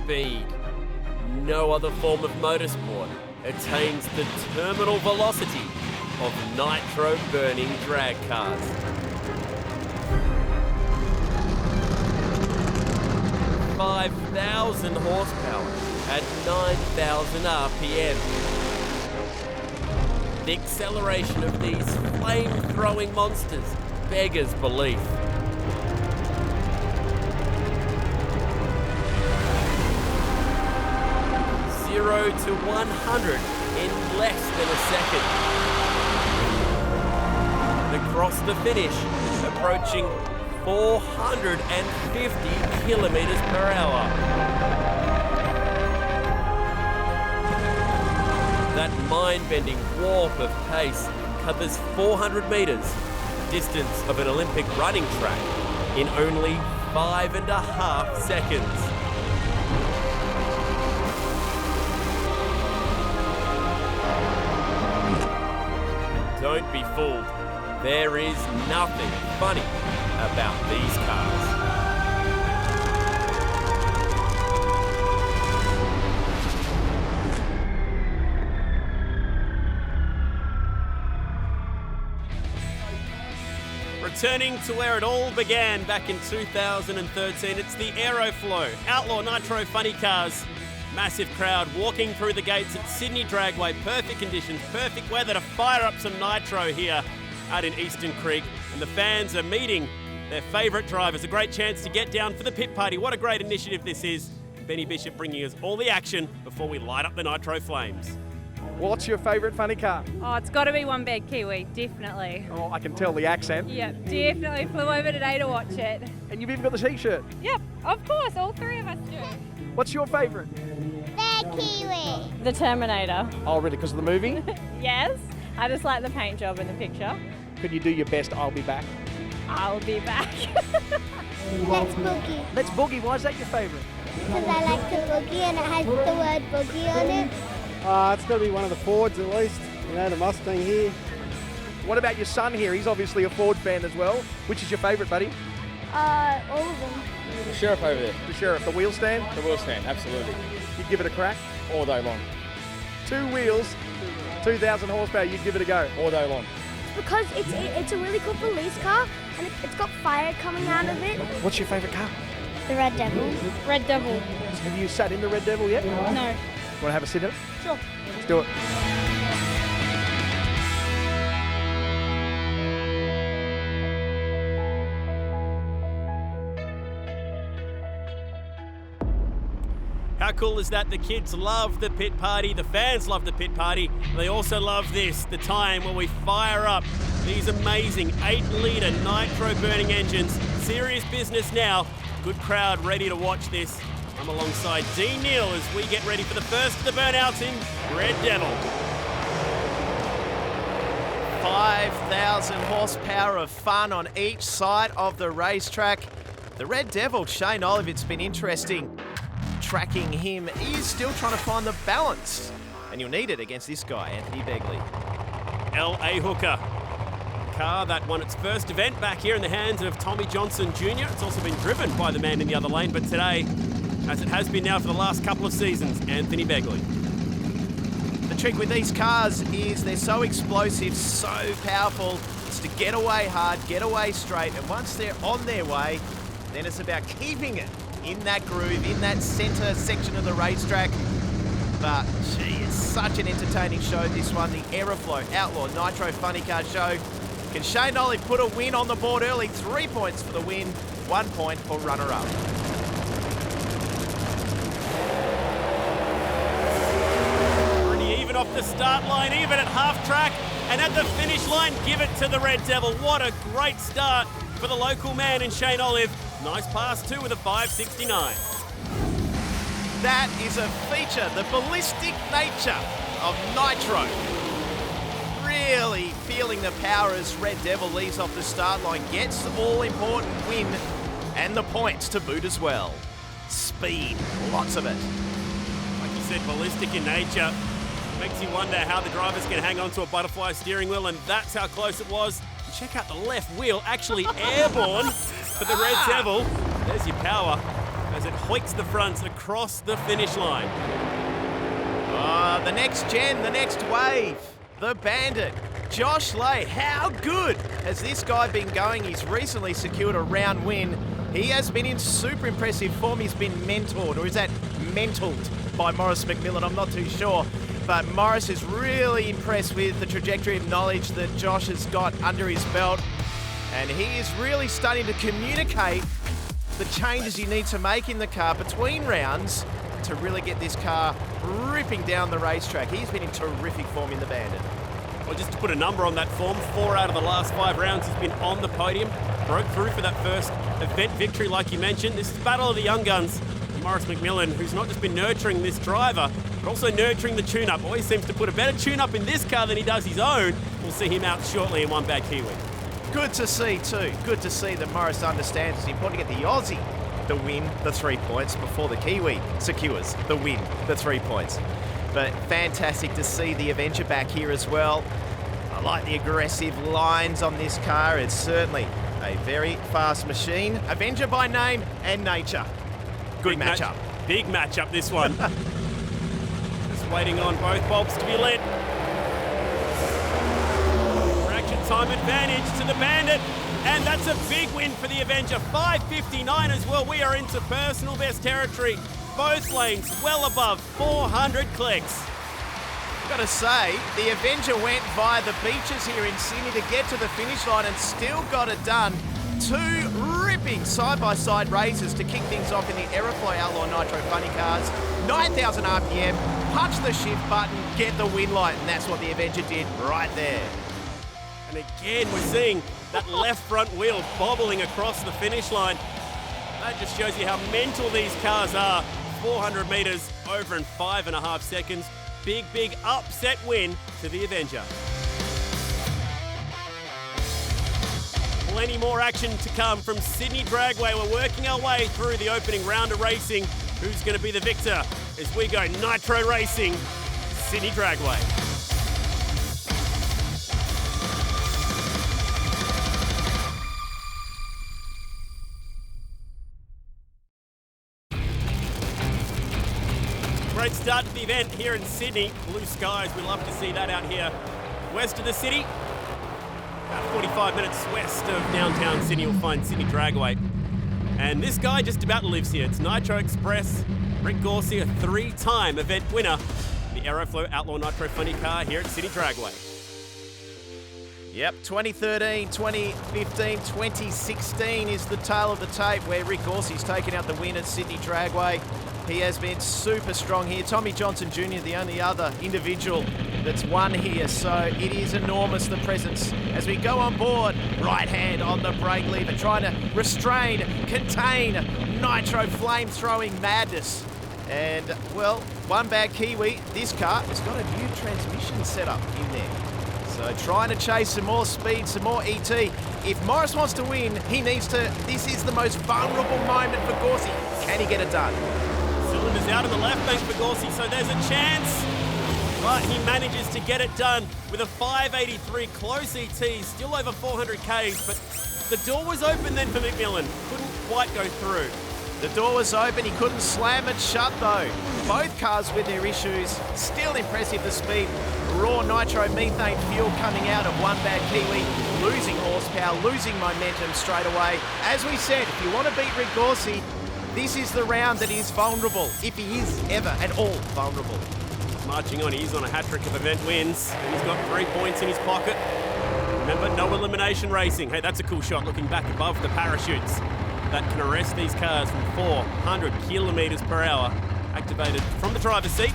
speed. No other form of motorsport attains the terminal velocity of nitro-burning drag cars. 5,000 horsepower at 9,000 RPM. The acceleration of these flame-throwing monsters beggars belief. Zero to 100 in less than a second. Across the finish, approaching 450 kilometers per hour. That mind-bending warp of pace covers 400 meters, distance of an Olympic running track, in only 5.5 seconds. Don't be fooled. There is nothing funny about these cars. Returning to where it all began back in 2013, it's the Aeroflow Outlaw Nitro funny cars. Massive crowd walking through the gates at Sydney Dragway. Perfect conditions, perfect weather to fire up some nitro here out in Eastern Creek. And the fans are meeting their favourite drivers. A great chance to get down for the pit party. What a great initiative this is. Benny Bishop bringing us all the action before we light up the nitro flames. What's your favourite funny car? Oh, it's got to be One Bad Kiwi, definitely. Oh, I can tell the accent. Yep, definitely flew over today to watch it. And you've even got the t-shirt. Yep, of course, all three of us do. What's your favourite? Bad Kiwi. The Terminator. Oh, really? Because of the movie? Yes, I just like the paint job in the picture. Could you do your best I'll be back? I'll be back. Let's boogie. Let's boogie. Why is that your favourite? Because I like the boogie and it has the word boogie on it. It's got to be one of the Fords at least. You know, the Mustang here. What about your son here? He's obviously a Ford fan as well. Which is your favourite, buddy? All of them. The Sheriff over there. The Sheriff. The wheel stand? The wheel stand, absolutely. You'd give it a crack? All day long. 2 wheels, 2,000 horsepower, you'd give it a go? All day long. Because it's a really cool police car and it's got fire coming out of it. What's your favourite car? The Red Devil. Red Devil. Have you sat in the Red Devil yet? No. Want to have a sit in it? Sure. Let's do it. How cool is that? The kids love the pit party, the fans love the pit party. They also love this, the time where we fire up these amazing 8-litre nitro-burning engines. Serious business now. Good crowd ready to watch this. I'm alongside Dean Neal as we get ready for the first of the burnouts in Red Devil. 5,000 horsepower of fun on each side of the racetrack. The Red Devil, Shane Olive, it's been interesting tracking him. He is still trying to find the balance, and you'll need it against this guy, Anthony Begley. L.A. Hooker. Car that won its first event back here in the hands of Tommy Johnson Jr. It's also been driven by the man in the other lane, but today, as it has been now for the last couple of seasons, Anthony Begley. The trick with these cars is they're so explosive, so powerful. It's to get away hard, get away straight, and once they're on their way, then it's about keeping it in that groove, in that centre section of the racetrack. But, gee, it's such an entertaining show, this one, the Aeroflow Outlaw Nitro Funny Car Show. Can Shane Olive put a win on the board early? 3 points for the win, 1 point for runner-up. Pretty even off the start line, even at half-track, and at the finish line, give it to the Red Devil. What a great start for the local man in Shane Olive. Nice pass too with a 5.69. That is a feature, the ballistic nature of Nitro. Really feeling the power as Red Devil leaves off the start line, gets the all-important win and the points to boot as well. Speed, lots of it. Like you said, ballistic in nature. Makes you wonder how the drivers can hang on to a butterfly steering wheel, and that's how close it was. And check out the left wheel, actually airborne for the Red Devil. There's your power as it hoiks the fronts across the finish line. The next gen, the next wave, the Bandit, Josh Lay. How good has this guy been going? He's recently secured a round win. He has been in super impressive form. He's been mentored, or is that mentored by Morris McMillan? I'm not too sure. But Morris is really impressed with the trajectory of knowledge that Josh has got under his belt. And he is really starting to communicate the changes you need to make in the car between rounds to really get this car ripping down the racetrack. He's been in terrific form in the Bandit. Well, just to put a number on that form, 4 out of the last 5 rounds he's been on the podium. Broke through for that first event victory, like you mentioned. This is the battle of the young guns. Morris McMillan, who's not just been nurturing this driver, but also nurturing the tune-up. Always seems to put a better tune-up in this car than he does his own. We'll see him out shortly in one bad Kiwi. Good to see too. Good to see that Morris understands it's important to get the Aussie the win, the 3 points, before the Kiwi secures the win, the 3 points. But fantastic to see the Avenger back here as well. I like the aggressive lines on this car. It's certainly a very fast machine. Avenger by name and nature. Good matchup. Big matchup, this one. Just waiting on both bulbs to be lit. Fraction time advantage to the Bandit. And that's a big win for the Avenger. 5:59 as well. We are into personal best territory. Both lanes well above 400 clicks. Got to say, the Avenger went via the beaches here in Sydney to get to the finish line and still got it done. 2 ripping side-by-side races to kick things off in the Aeroflow Outlaw Nitro funny cars. 9,000 RPM, punch the shift button, get the win light, and that's what the Avenger did right there. And again, we're seeing that left front wheel bobbling across the finish line. That just shows you how mental these cars are. 400 metres over in 5.5 seconds. Big, big upset win to the Avenger. Plenty more action to come from Sydney Dragway. We're working our way through the opening round of racing. Who's going to be the victor as we go Nitro Racing, Sydney Dragway. Great start to the event here in Sydney. Blue skies, we love to see that out here. West of the city, about 45 minutes west of downtown Sydney, you'll find Sydney Dragway. And this guy just about lives here. It's Nitro Express. Rick Gorsey, a 3-time event winner. The Aeroflow Outlaw Nitro funny car here at Sydney Dragway. Yep, 2013, 2015, 2016 is the tale of the tape where Rick Gorsey's taken out the win at Sydney Dragway. He has been super strong here. Tommy Johnson Jr., the only other individual that's won here. So it is enormous, the presence. As we go on board, right hand on the brake lever, trying to restrain, contain Nitro flame-throwing madness. And, well, one bad Kiwi, this car has got a new transmission setup in there. So trying to chase some more speed, some more ET. If Morris wants to win, he needs to. This is the most vulnerable moment for Gorsey. Can he get it done? Cylinders out on the left bank for Gorsey, so there's a chance. But he manages to get it done with a 583 close ET, still over 400 Ks, but the door was open then for McMillan. Couldn't quite go through. The door was open, he couldn't slam it shut though. Both cars with their issues, still impressive the speed. Raw nitro methane fuel coming out of one bad Kiwi, losing horsepower, losing momentum straight away. As we said, if you want to beat Rick Gorsey, this is the round that is vulnerable, if he is ever at all vulnerable. Marching on, he's on a hat-trick of event wins, and he's got 3 points in his pocket. Remember, no elimination racing. Hey, that's a cool shot looking back above the parachutes. That can arrest these cars from 400 kilometres per hour. Activated from the driver's seat.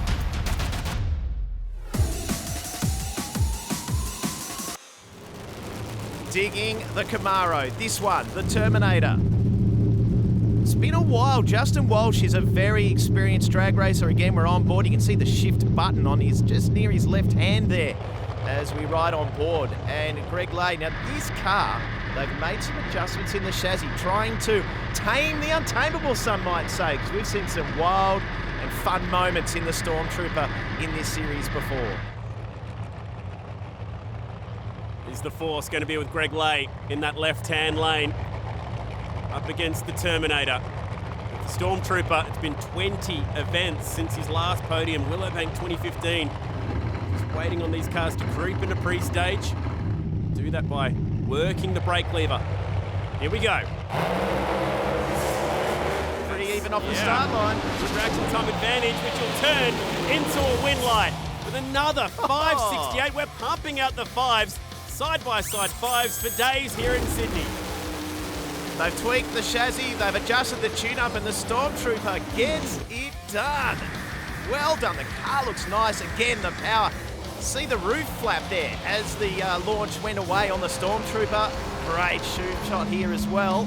Digging the Camaro, this one, the Terminator. It's been a while. Justin Walsh is a very experienced drag racer. Again, we're on board. You can see the shift button on his, just near his left hand there as we ride on board. And Greg Lay, now this car, they've made some adjustments in the chassis, trying to tame the untamable, some might say, because we've seen some wild and fun moments in the Stormtrooper in this series before. Is the force going to be with Greg Lay in that left-hand lane up against the Terminator? Stormtrooper, it's been 20 events since his last podium, Willowbank 2015. Just waiting on these cars to creep into pre-stage. Do that by working the brake lever. Here we go. Pretty even off the start line. Distraction time advantage, which will turn into a win light with another 568. We're pumping out the fives, side-by-side fives for days here in Sydney. They've tweaked the chassis, they've adjusted the tune-up, and the Stormtrooper gets it done. Well done, the car looks nice. Again, the power. See the roof flap there as the launch went away on the Stormtrooper. Great shoot shot here as well.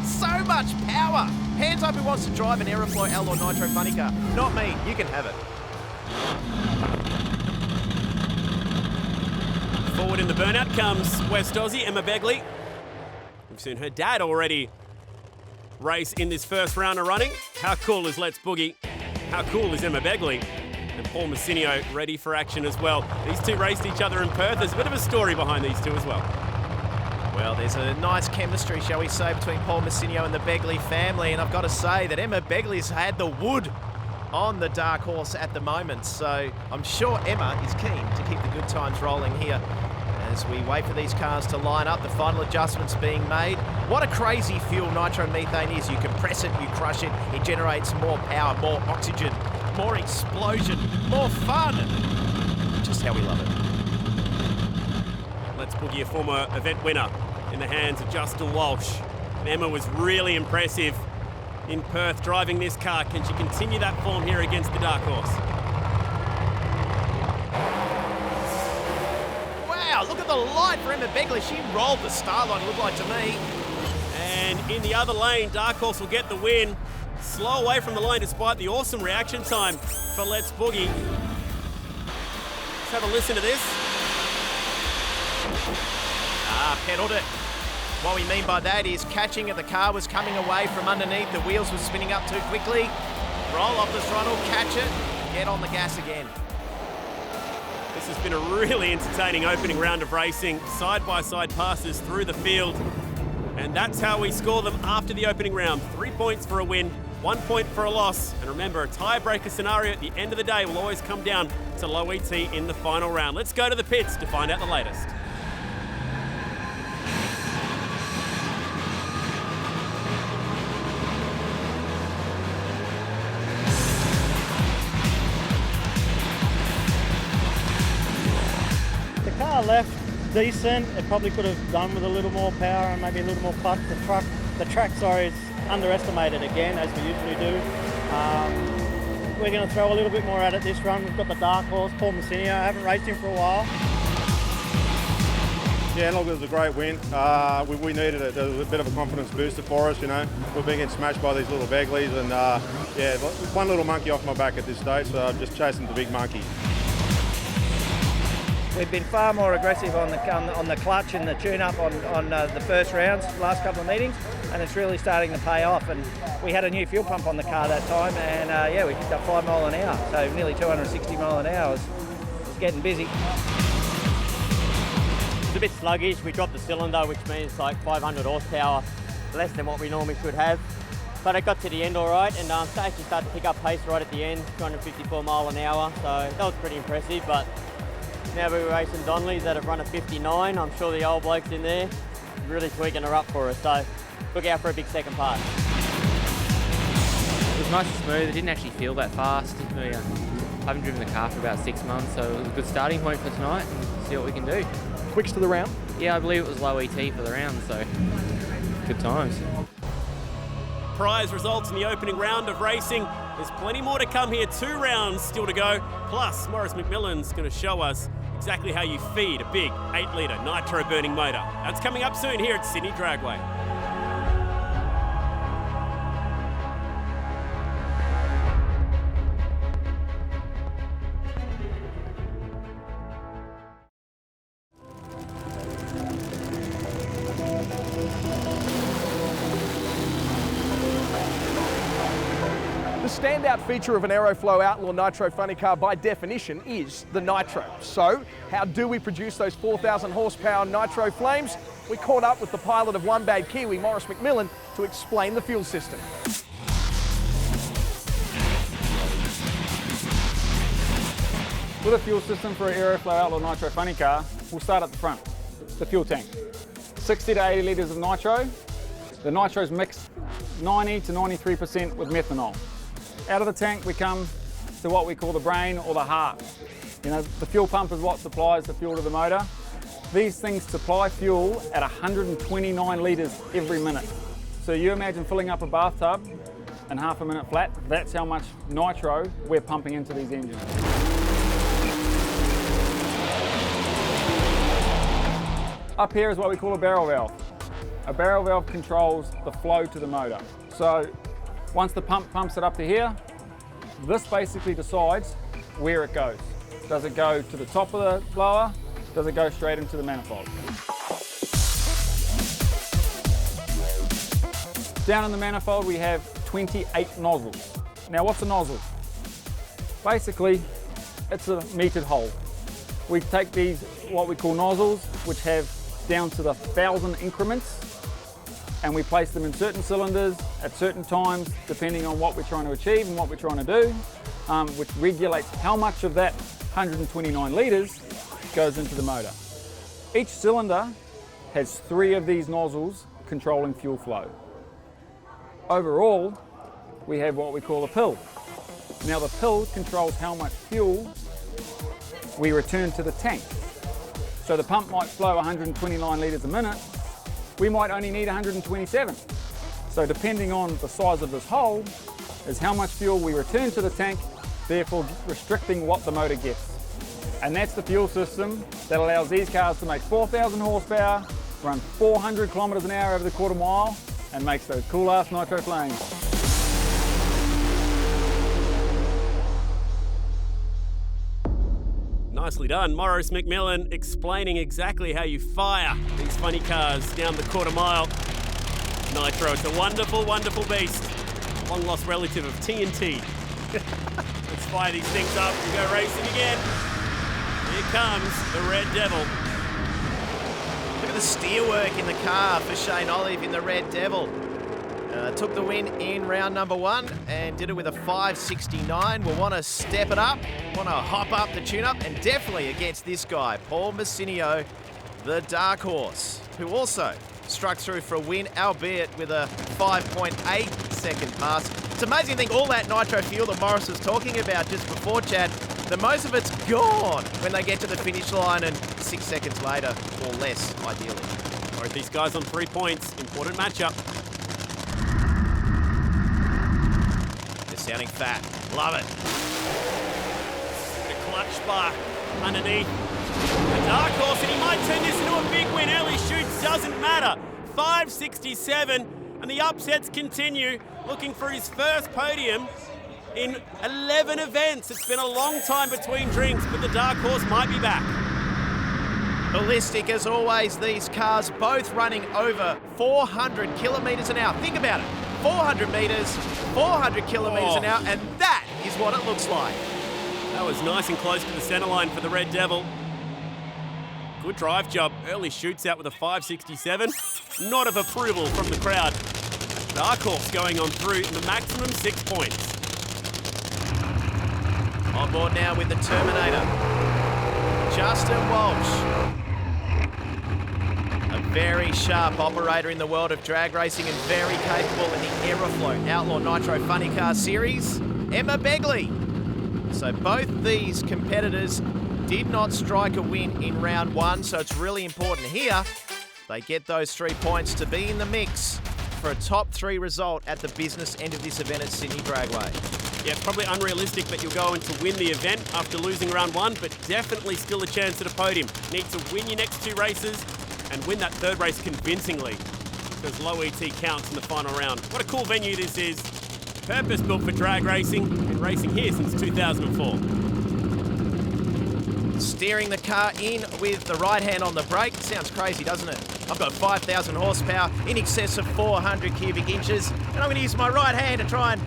So much power. Hands up who wants to drive an Aeroflow Outlaw Nitro funny car. Not me, you can have it. Forward in the burnout comes West Aussie, Emma Begley. We've seen her dad already race in this first round of running. How cool is Let's Boogie? How cool is Emma Begley? And Paul Massinio ready for action as well. These two raced each other in Perth. There's a bit of a story behind these two as well. Well, there's a nice chemistry, shall we say, between Paul Massinio and the Begley family, and I've got to say that Emma Begley's had the wood on the dark horse at the moment, so I'm sure Emma is keen to keep the good times rolling here as we wait for these cars to line up, the final adjustments being made. What a crazy fuel nitromethane is. You compress it, you crush it, it generates more power, more oxygen, more explosion, more fun. Just how we love it. Let's Boogie, a former event winner in the hands of Justin Walsh. And Emma was really impressive in Perth driving this car. Can she continue that form here against the dark horse? Wow, look at the light for Emma Begley. She rolled the star line, it looked like to me. And in the other lane, Dark Horse will get the win. Slow away from the line despite the awesome reaction time for Let's Boogie. Let's have a listen to this. Pedalled it. What we mean by that is catching it. The car was coming away from underneath. The wheels were spinning up too quickly. Roll off the throttle, catch it, get on the gas again. This has been a really entertaining opening round of racing. Side-by-side passes through the field. And that's how we score them after the opening round. 3 points for a win, 1 point for a loss. And remember, a tiebreaker scenario at the end of the day will always come down to low ET in the final round. Let's go to the pits to find out the latest. The car left decent. It probably could have done with a little more power and maybe a little more clutch. The track, is underestimated again, as we usually do. We're going to throw a little bit more at it this run. We've got the dark horse, Paul Massinio. I haven't raced him for a while. Yeah, look, it was a great win. We needed it. It was a bit of a confidence booster for us, you know. We're being getting smashed by these little Begleys, and yeah, one little monkey off my back at this stage, so I'm just chasing the big monkey. We've been far more aggressive on the clutch and the tune-up on the first rounds, last couple of meetings, and it's really starting to pay off. And we had a new fuel pump on the car that time, and yeah, we picked up 5 mile an hour, so nearly 260 mile an hour. It's getting busy. It's a bit sluggish. We dropped the cylinder, which means like 500 horsepower, less than what we normally should have. But it got to the end all right, and actually started to pick up pace right at the end, 254 mile an hour, so that was pretty impressive. But now we're racing Donnellys that have run a 59. I'm sure the old blokes in there really tweaking her up for us, so look out for a big second part. It was nice and smooth. It didn't actually feel that fast. I haven't driven the car for about 6 months, so it was a good starting point for tonight and see what we can do. Quicks to the round? Yeah, I believe it was low ET for the round, so good times. Prize results in the opening round of racing. There's plenty more to come here, 2 rounds still to go. Plus, Maurice McMillan's going to show us exactly how you feed a big 8-litre nitro-burning motor. That's coming up soon here at Sydney Dragway. The standout feature of an Aeroflow Outlaw Nitro funny car by definition is the nitro. So how do we produce those 4,000 horsepower nitro flames? We caught up with the pilot of One Bad Kiwi, Maurice McMillan, to explain the fuel system. With a fuel system for an Aeroflow Outlaw Nitro funny car, we'll start at the front, the fuel tank. 60 to 80 litres of nitro. The nitro's mixed 90 to 93% with methanol. Out of the tank we come to what we call the brain or the heart. You know, the fuel pump is what supplies the fuel to the motor. These things supply fuel at 129 litres every minute. So you imagine filling up a bathtub in half a minute flat. That's how much nitro we're pumping into these engines. Up here is what we call a barrel valve. A barrel valve controls the flow to the motor. So once the pump pumps it up to here, this basically decides where it goes. Does it go to the top of the blower? Does it go straight into the manifold? Down in the manifold we have 28 nozzles. Now what's a nozzle? Basically, it's a metered hole. We take these, what we call nozzles, which have down to the 1,000 increments, and we place them in certain cylinders at certain times, depending on what we're trying to achieve and what we're trying to do, which regulates how much of that 129 litres goes into the motor. Each cylinder has 3 of these nozzles controlling fuel flow. Overall, we have what we call a pill. Now the pill controls how much fuel we return to the tank. So the pump might flow 129 litres a minute, we might only need 127. So depending on the size of this hole is how much fuel we return to the tank, therefore restricting what the motor gets. And that's the fuel system that allows these cars to make 4,000 horsepower, run 400 kilometres an hour over the quarter mile, and makes those cool ass nitro flames. Nicely done. Morris McMillan explaining exactly how you fire these funny cars down the quarter mile. Nitro, it's a wonderful, wonderful beast. Long lost relative of TNT. Let's fire these things up and go racing again. Here comes the Red Devil. Look at the steerwork in the car for Shane Olive in the Red Devil. Took the win in round number 1 and did it with a 5.69. We'll want to step it up, want to hop up the tune-up, and definitely against this guy, Paul Massinio, the dark horse, who also struck through for a win, albeit with a 5.8 second pass. It's amazing to think all that nitro fuel that Morris was talking about just before, Chad, the most of it's gone when they get to the finish line and 6 seconds later, or less, ideally. Both these guys on 3 points. Important matchup. Sounding fat. Love it. The clutch spark underneath the dark horse, and he might turn this into a big win. Early shoots doesn't matter. 5.67, and the upsets continue. Looking for his first podium in 11 events. It's been a long time between drinks, but the dark horse might be back. Ballistic as always, these cars both running over 400 kilometres an hour. Think about it. 400 metres, 400 kilometres an hour, and that is what it looks like. That was nice and close to the centre line for the Red Devil. Good drive job. Early shoots out with a 5.67. Not of approval from the crowd. Dark Horse going on through the maximum 6 points. On board now with the Terminator. Justin Walsh. A very sharp operator in the world of drag racing and very capable in the Aeroflow Outlaw Nitro Funny Car Series, Emma Begley. So both these competitors did not strike a win in round 1, so it's really important here they get those 3 points to be in the mix for a top 3 result at the business end of this event at Sydney Dragway. Yeah, probably unrealistic that you'll go on to win the event after losing round 1, but definitely still a chance at a podium. Need to win your next 2 races and win that 3rd race convincingly, because low ET counts in the final round. What a cool venue this is. Purpose-built for drag racing. Been racing here since 2004. Steering the car in with the right hand on the brake. Sounds crazy, doesn't it? I've got 5,000 horsepower, in excess of 400 cubic inches, and I'm going to use my right hand to try and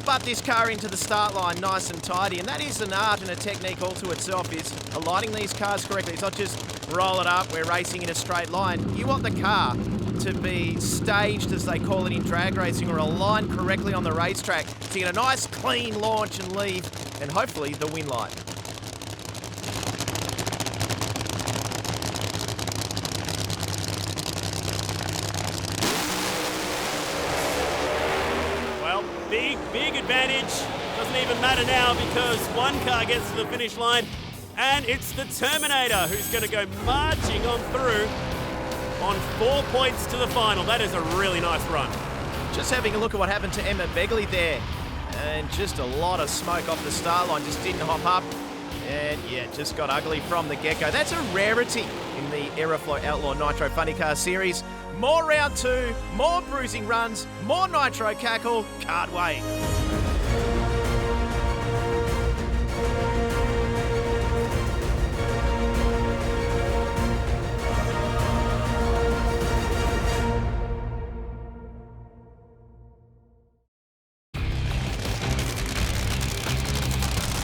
butt this car into the start line nice and tidy. And that is an art and a technique all to itself, is aligning these cars correctly. It's not just roll it up, we're racing in a straight line. You want the car to be staged, as they call it in drag racing, or aligned correctly on the racetrack to get a nice clean launch and leave, and hopefully the win light. big advantage. Doesn't even matter now because one car gets to the finish line, and it's the Terminator who's going to go marching on through on 4 points to the final. That is a really nice run. Just having a look at what happened to Emma Begley there. And just a lot of smoke off the start line, just didn't hop up. And yeah, just got ugly from the get-go. That's a rarity in the Aeroflow Outlaw Nitro Funny Car Series. More round 2, more bruising runs, more Nitro cackle. Can't wait.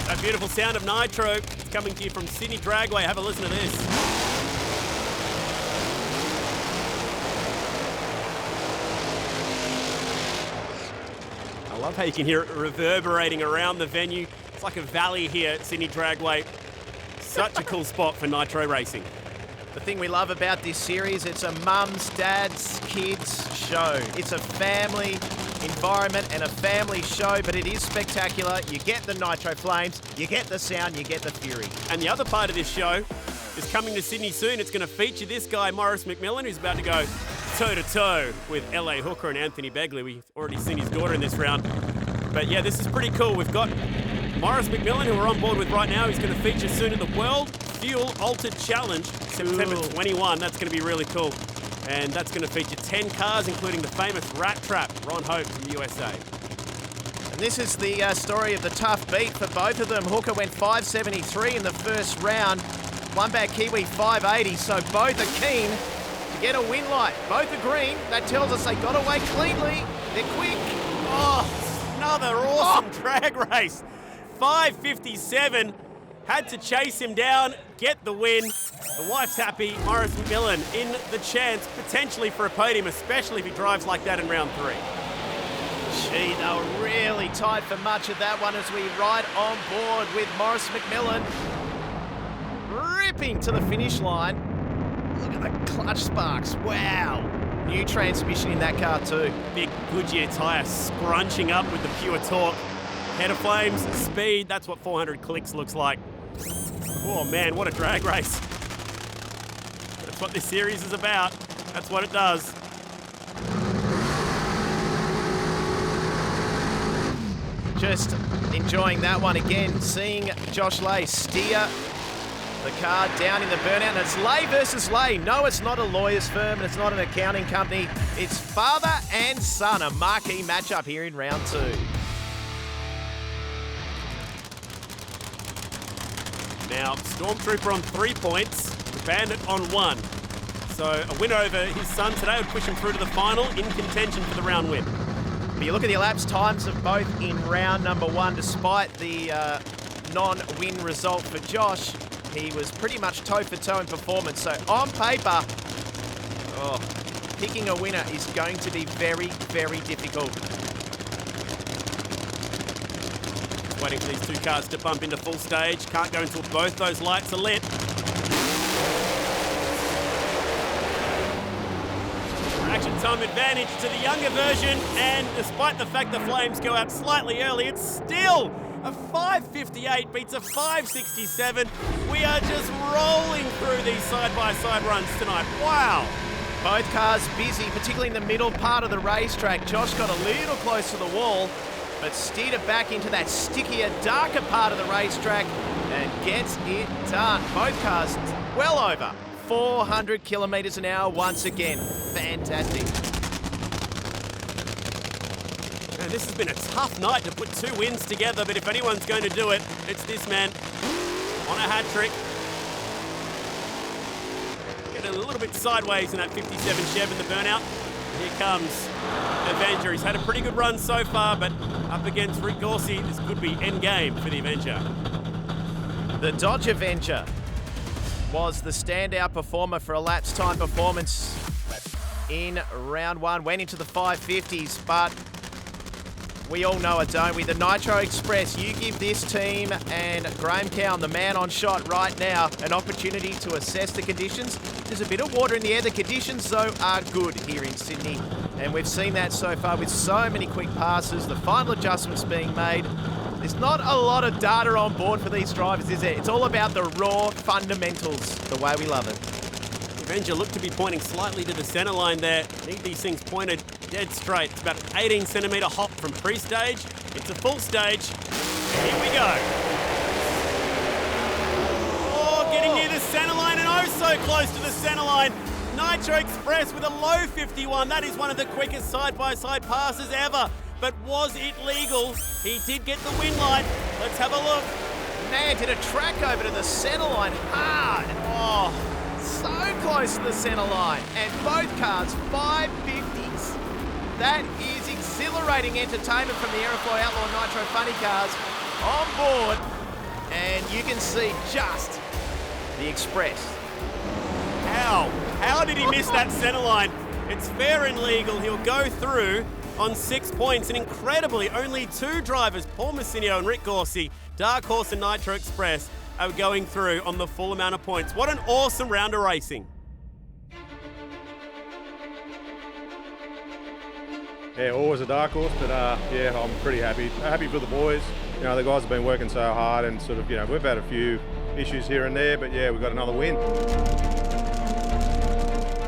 That beautiful sound of Nitro is coming to you from Sydney Dragway. Have a listen to this. I love how you can hear it reverberating around the venue. It's like a valley here at Sydney Dragway. Such a cool spot for Nitro racing. The thing we love about this series, it's a mums, dads, kids show. It's a family environment and a family show, but it is spectacular. You get the Nitro flames, you get the sound, you get the fury. And the other part of this show is coming to Sydney soon. It's going to feature this guy, Maurice McMillan, who's about to go toe-to-toe with LA Hooker and Anthony Begley. We've already seen his daughter in this round. But yeah, this is pretty cool. We've got Maurice McMillan, who we're on board with right now. He's going to feature soon at the World Fuel Altered Challenge, September 21. That's going to be really cool. And that's going to feature 10 cars, including the famous Rat Trap, Ron Hope from the USA. And this is the story of the tough beat for both of them. Hooker went 573 in the first round. One back Kiwi 580, so both are keen to get a win light. Both are green. That tells us they got away cleanly. They're quick. Oh, another awesome drag race. 5:57. Had to chase him down, get the win. The wife's happy. Maurice McMillan in the chance potentially for a podium, especially if he drives like that in round 3. Gee, they were really tight for much of that one as we ride on board with Maurice McMillan ripping to the finish line. Look at the clutch sparks. Wow. New transmission in that car too. Big Goodyear tyre scrunching up with the pure torque. Head of flames, speed, that's what 400 clicks looks like. Oh man, what a drag race. That's what this series is about. That's what it does. Just enjoying that one again, seeing Josh Lay steer the car down in the burnout. And it's Lay versus Lay. No, it's not a lawyer's firm and it's not an accounting company. It's father and son, a marquee matchup here in round 2. Now, Stormtrooper on 3 points, Bandit on 1. So a win over his son today would push him through to the final in contention for the round win. But you look at the elapsed times of both in round number 1, despite the non-win result for Josh, he was pretty much toe-for-toe in performance. So on paper, picking a winner is going to be very, very difficult. Waiting for these two cars to bump into full stage. Can't go until both those lights are lit. Action time advantage to the younger version, and despite the fact the flames go out slightly early, it's still a 5:58 beats a 5:67. We are just rolling through these side-by-side runs tonight. Wow. Both cars busy, particularly in the middle part of the racetrack. Josh got a little close to the wall, but steered it back into that stickier, darker part of the racetrack and gets it done. Both cars well over 400 kilometres an hour once again. Fantastic. And this has been a tough night to put 2 wins together, but if anyone's going to do it, it's this man on a hat trick. Getting a little bit sideways in that 57 Chev in the burnout. Here comes Avenger. He's had a pretty good run so far, but up against Rick Gorsey, this could be endgame for the Avenger. The Dodge Avenger was the standout performer for elapsed time performance in round 1. Went into the 550s, but we all know it, don't we? The Nitro Express, you give this team and Graham Cowan, the man on shot right now, an opportunity to assess the conditions There's a bit of water in the air. The conditions, though, are good here in Sydney. And we've seen that so far with so many quick passes, the final adjustments being made. There's not a lot of data on board for these drivers, is there? It's all about the raw fundamentals, the way we love it. Avenger looked to be pointing slightly to the centre line there. Need these things pointed dead straight. It's about an 18 centimetre hop from pre-stage. It's a full stage. Here we go. Oh, getting near the centre line and oh so close to the centre line. Nitro Express with a low 51. That is one of the quickest side-by-side passes ever. But was it legal? He did get the win light. Let's have a look. Man, did a track over to the centre line hard. Oh, so close to the centre line. And both cars, 550s. That is exhilarating entertainment from the Aeroflow Outlaw Nitro funny cars on board. And you can see just the Express. How did he miss that centre line? It's fair and legal. He'll go through on 6 points. And incredibly, only two drivers, Paul Massinio and Rick Gorsey, Dark Horse and Nitro Express, are going through on the full amount of points. What an awesome round of racing. Yeah, always a dark horse, but yeah, I'm pretty happy. Happy for the boys. You know, the guys have been working so hard and sort of, you know, we've had a few issues here and there, but yeah, we've got another win.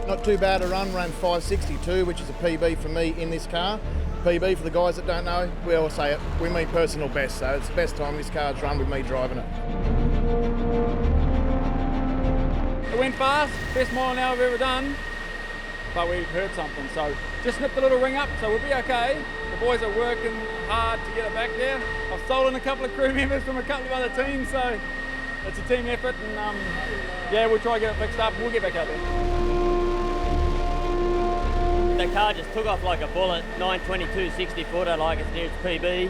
Not too bad a run, ran 562, which is a PB for me in this car. PB, for the guys that don't know, we always say it, we mean personal best, so it's the best time this car's run with me driving it. It went fast, best mile an hour I've ever done, but we've heard something, so just snipped the little ring up, so we'll be okay. The boys are working hard to get it back there. I've stolen a couple of crew members from a couple of other teams, so it's a team effort, and yeah, we'll try to get it fixed up and we'll get back out there. The car just took off like a bullet, 922.60 footer, like it's near its PB.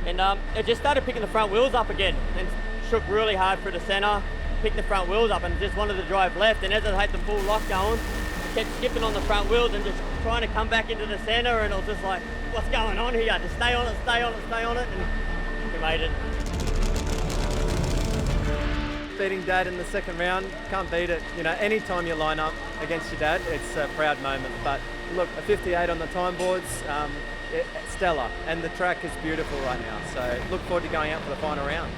And it just started picking the front wheels up again and shook really hard through the centre, picked the front wheels up and just wanted to drive left. And as I had the full lock going, it kept skipping on the front wheels and just trying to come back into the centre. And it was just like, what's going on here? Just stay on it, stay on it, stay on it. And we made it. Beating Dad in the second round, can't beat it. You know, any time you line up against your dad, it's a proud moment. But look, a 58 on the time boards, it's stellar, and the track is beautiful right now. So look forward to going out for the final round.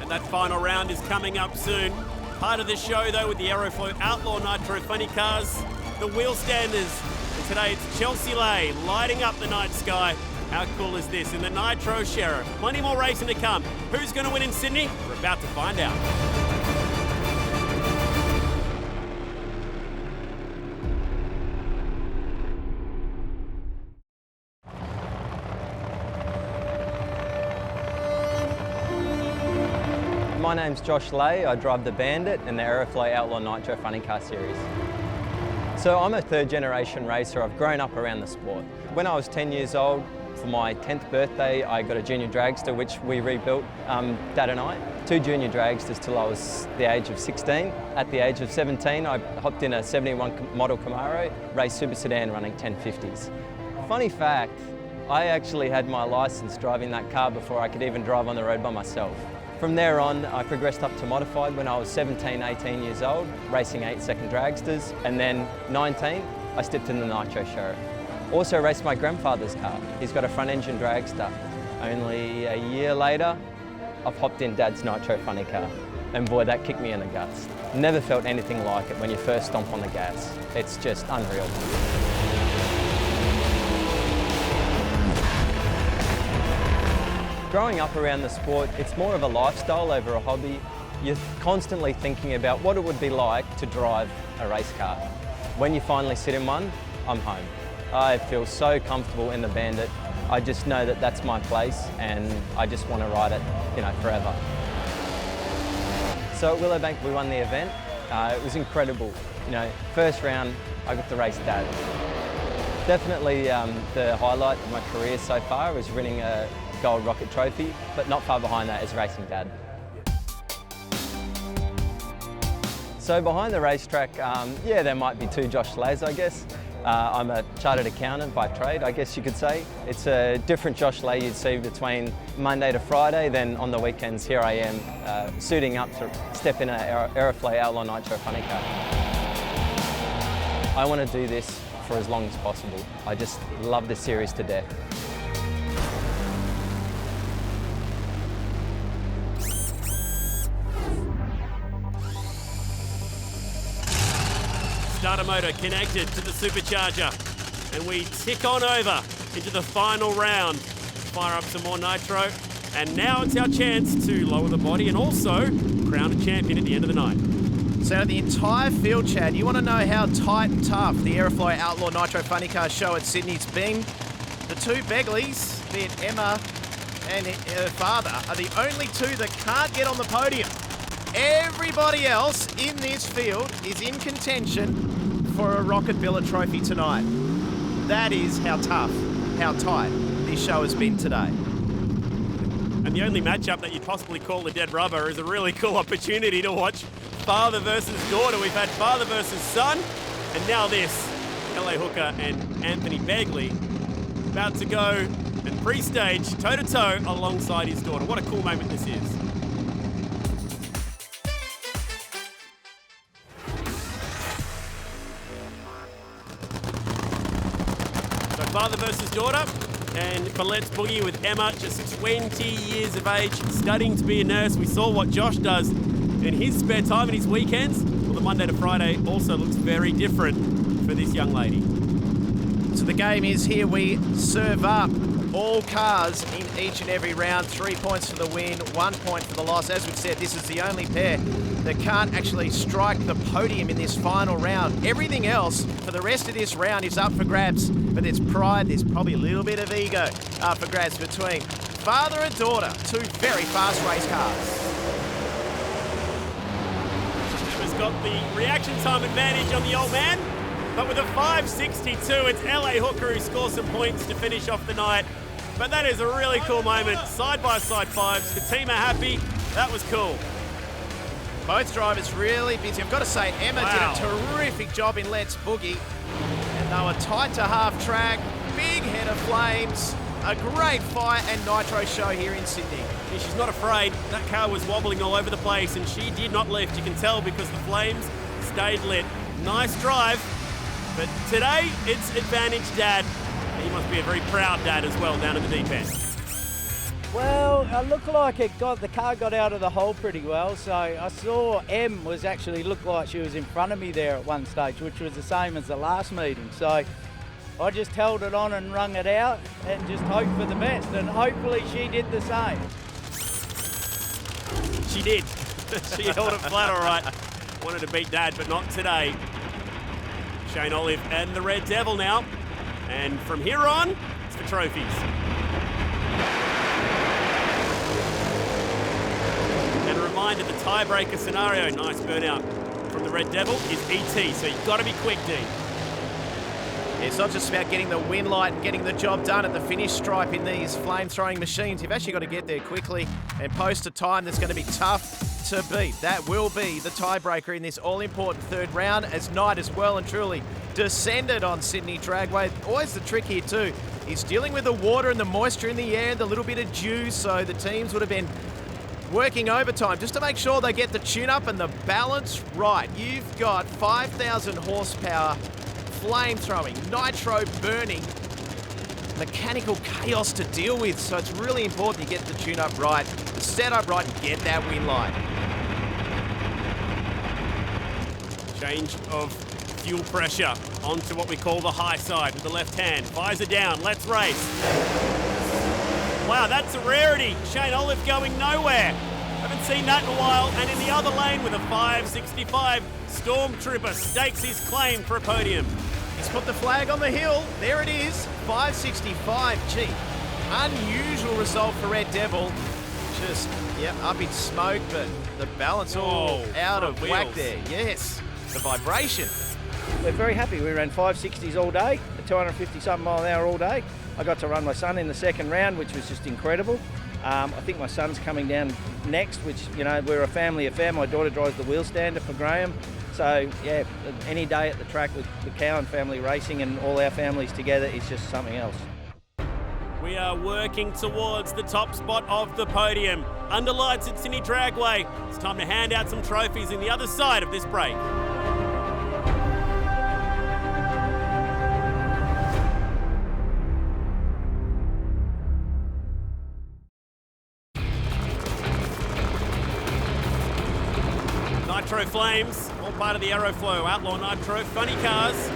And that final round is coming up soon. Part of the show though with the Aeroflow Outlaw Nitro funny cars, the wheel standers. And today it's Chelsea Lay lighting up the night sky. How cool is this in the Nitro Sheriff? Plenty more racing to come. Who's going to win in Sydney? We're about to find out. My name's Josh Lay. I drive the Bandit and the Aeroflow Outlaw Nitro Funny Car Series. So I'm a third generation racer. I've grown up around the sport. When I was 10 years old, for my 10th birthday, I got a junior dragster, which we rebuilt, Dad and I. 2 junior dragsters till I was the age of 16. At the age of 17, I hopped in a 71 model Camaro, raced super sedan running 1050s. Funny fact, I actually had my license driving that car before I could even drive on the road by myself. From there on, I progressed up to modified when I was 17, 18 years old, racing 8-second dragsters, and then 19, I stepped in the Nitro Sheriff. Also raced my grandfather's car. He's got a front engine dragster. Only a year later, I've hopped in Dad's Nitro funny car. And boy, that kicked me in the guts. Never felt anything like it when you first stomp on the gas. It's just unreal. Growing up around the sport, it's more of a lifestyle over a hobby. You're constantly thinking about what it would be like to drive a race car. When you finally sit in one, I'm home. I feel so comfortable in the Bandit. I just know that that's my place and I just want to ride it, you know, forever. So at Willowbank, we won the event. It was incredible. You know, first round, I got to race Dad. Definitely the highlight of my career so far was winning a Gold Rocket Trophy, but not far behind that is racing Dad. So behind the racetrack, yeah, there might be 2 Josh Lays, I guess. I'm a chartered accountant by trade, I guess you could say. It's a different Josh Lay you'd see between Monday to Friday, then on the weekends here I am suiting up to step in an Aeroflow Outlaw Nitro funny car. I want to do this for as long as possible. I just love this series to death. Starter motor connected to the supercharger, and we tick on over into the final round. Fire up some more nitro, and now it's our chance to lower the body and also crown a champion at the end of the night. So the entire field, Chad, you want to know how tight and tough the Aeroflow Outlaw Nitro Funny Car show at Sydney's been? The two Begleys, be it Emma and her father, are the only two that can't get on the podium. Everybody else in this field is in contention for a Rocket Billet trophy tonight. That is how tough, how tight this show has been today. And the only matchup that you'd possibly call a dead rubber is a really cool opportunity to watch father versus daughter. We've had father versus son, and now this. LA Hooker and Anthony Begley about to go and pre-stage toe-to-toe alongside his daughter. What a cool moment this is. Father versus daughter, and for Let's Boogie with Emma, just 20 years of age, studying to be a nurse. We saw what Josh does in his spare time and his weekends. Well, the Monday to Friday also looks very different for this young lady. So the game is here. We serve up all cars in each and every round. 3 points for the win, 1 point for the loss. As we said, this is the only pair that can't actually strike the podium in this final round. Everything else for the rest of this round is up for grabs, but there's pride, there's probably a little bit of ego up for grabs between father and daughter, two very fast race cars. Emma's got the reaction time advantage on the old man, but with a 5.62, it's LA Hooker who scores some points to finish off the night. But that is a really cool moment. Side-by-side fives. The team are happy. That was cool. Both drivers really busy. I've got to say, Emma did a terrific job in Let's Boogie. And they were tight to half track, big head of flames, a great fire and nitro show here in Sydney. Yeah, she's not afraid. That car was wobbling all over the place and she did not lift. You can tell because the flames stayed lit. Nice drive. But today, it's advantage dad. And he must be a very proud dad as well down in the deep end. Well, it looked like the car got out of the hole pretty well. So I saw Em was actually looked like she was in front of me there at one stage, which was the same as the last meeting. So I just held it on and wrung it out and just hoped for the best. And hopefully she did the same. She did. She held it flat all right. Wanted to beat dad, but not today. Shane Olive and the Red Devil now. And from here on, it's for trophies. And a reminder, the tiebreaker scenario, nice burnout from the Red Devil, is ET, so you've got to be quick, D. It's not just about getting the win light and getting the job done at the finish stripe in these flame-throwing machines. You've actually got to get there quickly and post a time that's going to be tough to beat. That will be the tiebreaker in this all-important third round, as night as well and truly descended on Sydney Dragway. Always the trick here too is dealing with the water and the moisture in the air, the little bit of dew, so the teams would have been working overtime just to make sure they get the tune-up and the balance right. You've got 5,000 horsepower flame-throwing, nitro burning, mechanical chaos to deal with, so it's really important you get the tune-up right, the setup right, and get that win line. Change of fuel pressure onto what we call the high side with the left hand. Visor down, let's race. Wow, that's a rarity. Shane Olive going nowhere. Haven't seen that in a while. And in the other lane with a 5.65, Stormtrooper stakes his claim for a podium. He's put the flag on the hill. There it is, 5.65. Gee, unusual result for Red Devil. Just, up in smoke, but the balance all out of whack there. Yes, the vibration. We're very happy. We ran 560s all day, 250-something mile an hour all day. I got to run my son in the second round, which was just incredible. I think my son's coming down next, which, we're a family affair. My daughter drives the wheel stander for Graham. So yeah, any day at the track with the Cowan family racing and all our families together is just something else. We are working towards the top spot of the podium. Under lights at Sydney Dragway. It's time to hand out some trophies in the other side of this break. Nitro Flames, all part of the Aeroflow Outlaw Nitro funny cars.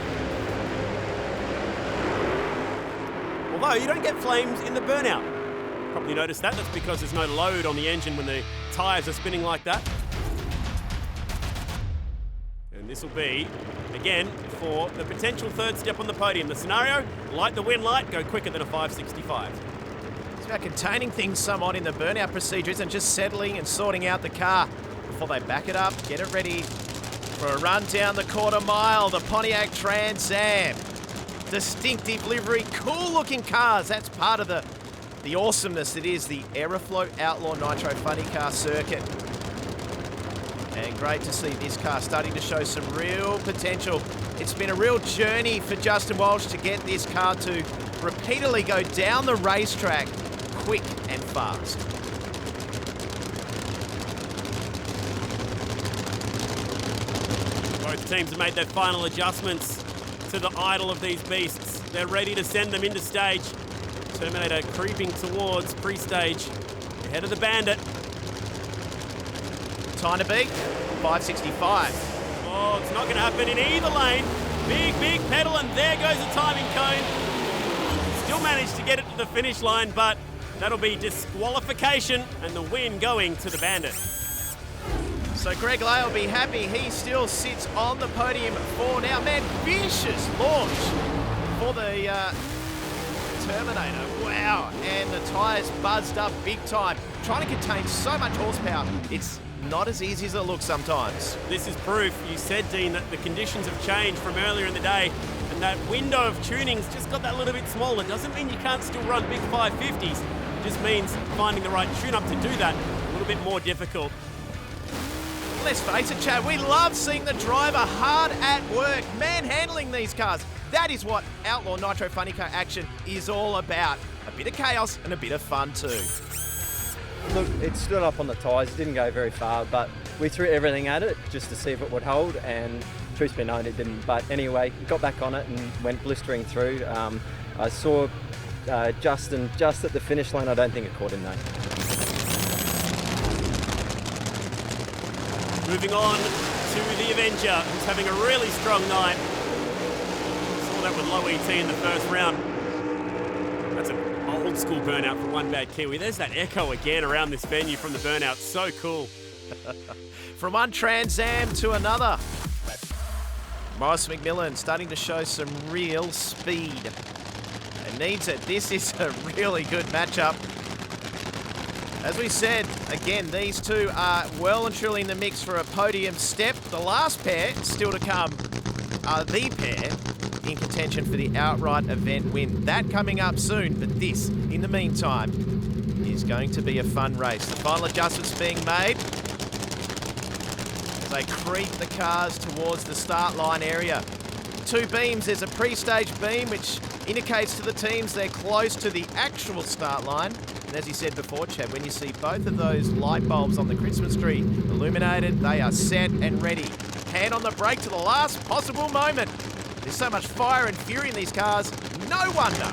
Although you don't get flames in the burnout. Probably noticed that. That's because there's no load on the engine when the tyres are spinning like that. And this will be, again, for the potential third step on the podium. The scenario, light the win light, go quicker than a 565. It's about containing things somewhat in the burnout procedures and just settling and sorting out the car before they back it up, get it ready for a run down the quarter mile. The Pontiac Trans Am. Distinctive livery, cool looking cars. That's part of the awesomeness that is the Aeroflow Outlaw Nitro funny car circuit. And great to see this car starting to show some real potential. It's been a real journey for Justin Walsh to get this car to repeatedly go down the racetrack quick and fast. Both teams have made their final adjustments to the idle of these beasts. They're ready to send them into stage. Terminator creeping towards pre-stage, ahead of the Bandit. Time to beat, 565. Oh, it's not going to happen in either lane. Big pedal, and there goes the timing cone. Still managed to get it to the finish line, but that'll be disqualification and the win going to the Bandit. So Greg Lay will be happy. He still sits on the podium for now. Man, vicious launch for the Terminator. Wow, and the tyres buzzed up big time. Trying to contain so much horsepower. It's not as easy as it looks sometimes. This is proof. You said, Dean, that the conditions have changed from earlier in the day, and that window of tuning's just got that little bit smaller. Doesn't mean you can't still run big 550s. It just means finding the right tune-up to do that a little bit more difficult. Let's face it, Chad, we love seeing the driver hard at work, manhandling these cars. That is what Outlaw Nitro Funny Car action is all about. A bit of chaos and a bit of fun too. Look, it stood up on the tyres, it didn't go very far, but we threw everything at it just to see if it would hold, and truth be known, it didn't. But anyway, got back on it and went blistering through. I saw Justin just at the finish line. I don't think it caught him though. Moving on to the Avenger, who's having a really strong night. Saw that with low ET in the first round. That's an old school burnout for one bad Kiwi. There's that echo again around this venue from the burnout. So cool. From one Trans Am to another. Morris McMillan starting to show some real speed. And needs it. This is a really good matchup. As we said, again, these two are well and truly in the mix for a podium step. The last pair still to come are the pair in contention for the outright event win. That coming up soon, but this, in the meantime, is going to be a fun race. The final adjustments being made as they creep the cars towards the start line area. Two beams, there's a pre-stage beam which indicates to the teams they're close to the actual start line. And as you said before, Chad, when you see both of those light bulbs on the Christmas tree illuminated, they are set and ready. Hand on the brake to the last possible moment. There's so much fire and fury in these cars, no wonder.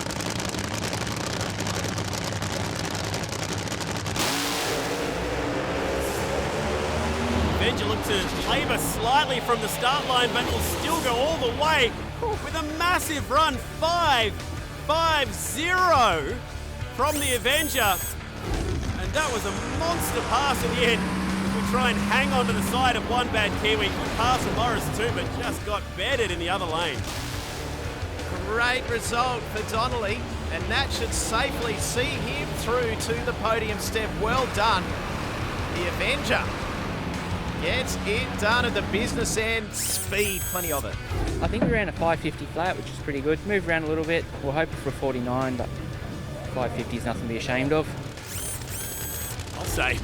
Avenger looked to labour slightly from the start line, but will still go all the way with a massive run, 5-5-0 from the Avenger. And that was a monster pass in the end. We try and hang on to the side of one bad Kiwi. Good pass from Morris too, but just got bedded in the other lane. Great result for Donnelly, and that should safely see him through to the podium step. Well done. The Avenger gets it done at the business end. Speed, plenty of it. I think we ran a 550 flat, which is pretty good. Moved around a little bit. We're hoping for a 49, but 550 is nothing to be ashamed of. I'll say.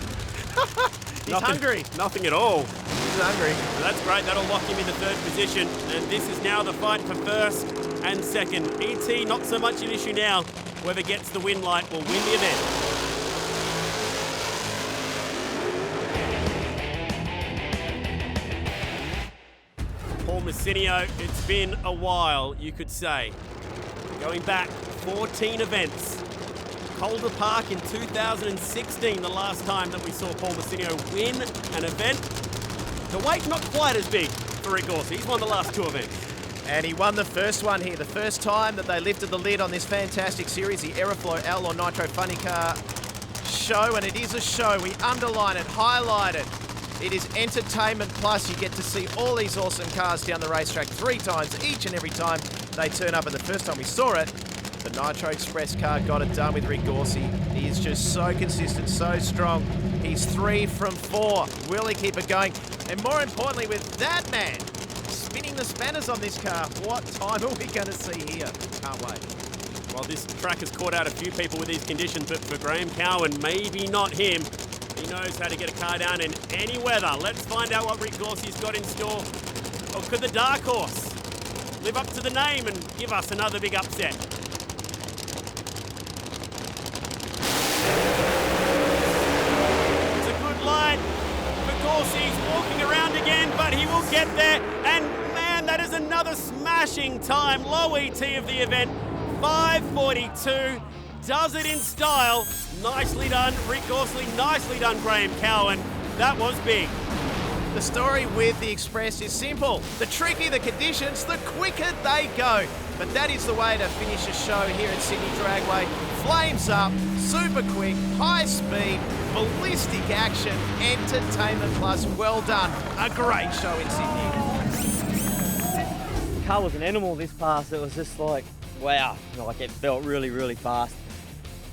He's hungry. Nothing at all. He's hungry. So that's great. That'll lock him into third position. And this is now the fight for first and second. ET, not so much an issue now. Whoever gets the win light will win the event. Paul Messinio, it's been a while, you could say. Going back 14 events. Calder Park in 2016, the last time that we saw Paul Messinio win an event. The weight's not quite as big for Rick Gorsey. He's won the last 2 events. And he won the first one here, the first time that they lifted the lid on this fantastic series, the Aeroflow Outlaw Nitro Funny Car show, and it is a show. We underline it, highlight it. It is entertainment plus. You get to see all these awesome cars down the racetrack 3 times each and every time they turn up. And the first time we saw it, the Nitro Express car got it done with Rick Gorsey. He is just so consistent, so strong. He's 3 from 4. Will he keep it going? And more importantly, with that man spinning the spanners on this car, what time are we going to see here? Can't wait. Well, this track has caught out a few people with these conditions, but for Graham Cowan, maybe not him. He knows how to get a car down in any weather. Let's find out what Rick Gorsey's got in store. Or could the Dark Horse live up to the name and give us another big upset? It's a good line for Gorsey. He's walking around again, but he will get there. And man, that is another smashing time. Low ET of the event, 5:42. Does it in style. Nicely done, Rick Gorsey. Nicely done, Graham Cowan. That was big. The story with the Express is simple. The trickier the conditions, the quicker they go. But that is the way to finish a show here at Sydney Dragway. Flames up, super quick, high speed, ballistic action, entertainment plus. Well done. A great show in Sydney. The car was an animal this pass. It was just like, wow. Like it felt really, really fast.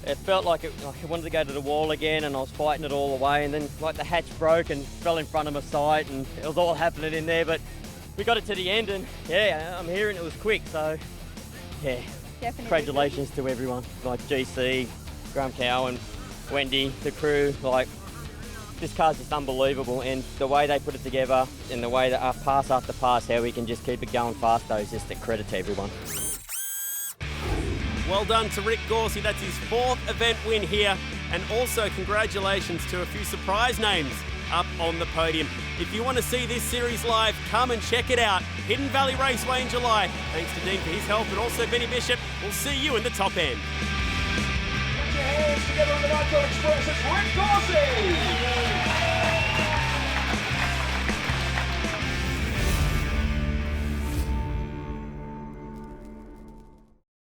It felt like it wanted to go to the wall again, and I was fighting it all the way, and then like the hatch broke and fell in front of my sight, and it was all happening in there, but we got it to the end, and yeah, I'm here and it was quick, so yeah. Definitely. Congratulations to everyone, like GC, Graham Cowan, Wendy, the crew, like this car's just unbelievable, and the way they put it together and the way that pass after pass, how we can just keep it going fast, though, is just a credit to everyone. Well done to Rick Gorsey. That's his 4th event win here. And also congratulations to a few surprise names up on the podium. If you want to see this series live, come and check it out. Hidden Valley Raceway in July. Thanks to Dean for his help, and also Benny Bishop. We'll see you in the top end. Put your hands together on the Nitro Express. It's Rick Gorsey!